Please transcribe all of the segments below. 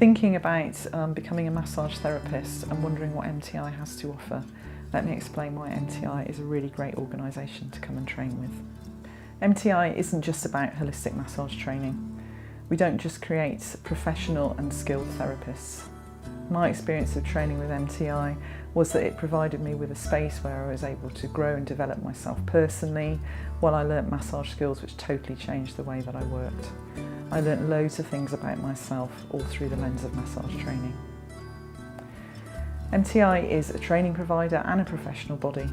thinking about becoming a massage therapist and wondering what MTI has to offer, let me explain why MTI is a really great organisation to come and train with. MTI isn't just about holistic massage training. We don't just create professional and skilled therapists. My experience of training with MTI was that it provided me with a space where I was able to grow and develop myself personally, while I learnt massage skills which totally changed the way that I worked. I learnt loads of things about myself, all through the lens of massage training. MTI is a training provider and a professional body.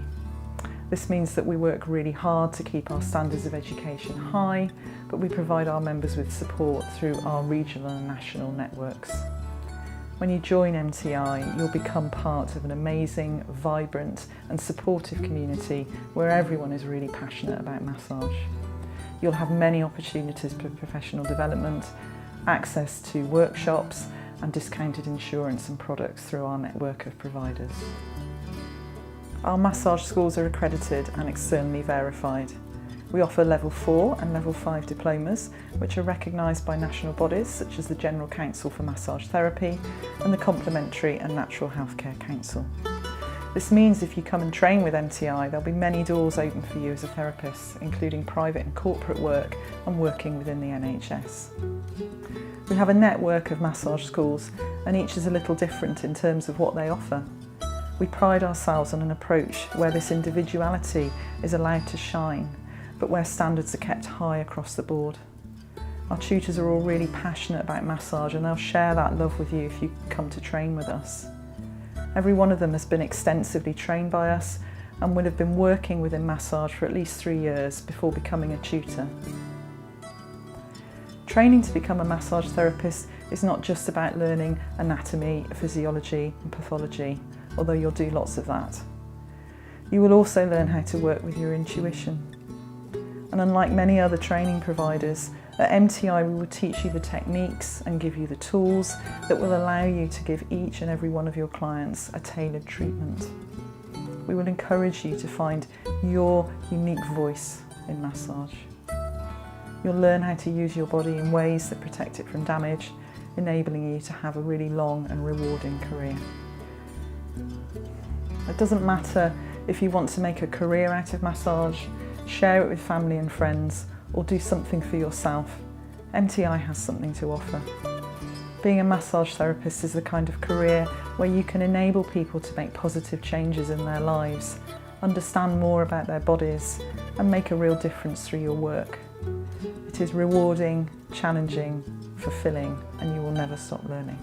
This means that we work really hard to keep our standards of education high, but we provide our members with support through our regional and national networks. When you join MTI, you'll become part of an amazing, vibrant and supportive community where everyone is really passionate about massage. You'll have many opportunities for professional development, access to workshops and discounted insurance and products through our network of providers. Our massage schools are accredited and externally verified. We offer Level 4 and Level 5 diplomas, which are recognised by national bodies such as the General Council for Massage Therapy and the Complementary and Natural Healthcare Council. This means if you come and train with MTI, there'll be many doors open for you as a therapist, including private and corporate work and working within the NHS. We have a network of massage schools, and each is a little different in terms of what they offer. We pride ourselves on an approach where this individuality is allowed to shine, but where standards are kept high across the board. Our tutors are all really passionate about massage, and they'll share that love with you if you come to train with us. Every one of them has been extensively trained by us and will have been working within massage for at least 3 years before becoming a tutor. Training to become a massage therapist is not just about learning anatomy, physiology and pathology, although you'll do lots of that. You will also learn how to work with your intuition. And unlike many other training providers, at MTI we will teach you the techniques and give you the tools that will allow you to give each and every one of your clients a tailored treatment. We will encourage you to find your unique voice in massage. You'll learn how to use your body in ways that protect it from damage, enabling you to have a really long and rewarding career. It doesn't matter if you want to make a career out of massage, share it with family and friends, or do something for yourself. MTI has something to offer. Being a massage therapist is the kind of career where you can enable people to make positive changes in their lives, understand more about their bodies, and make a real difference through your work. It is rewarding, challenging, fulfilling, and you will never stop learning.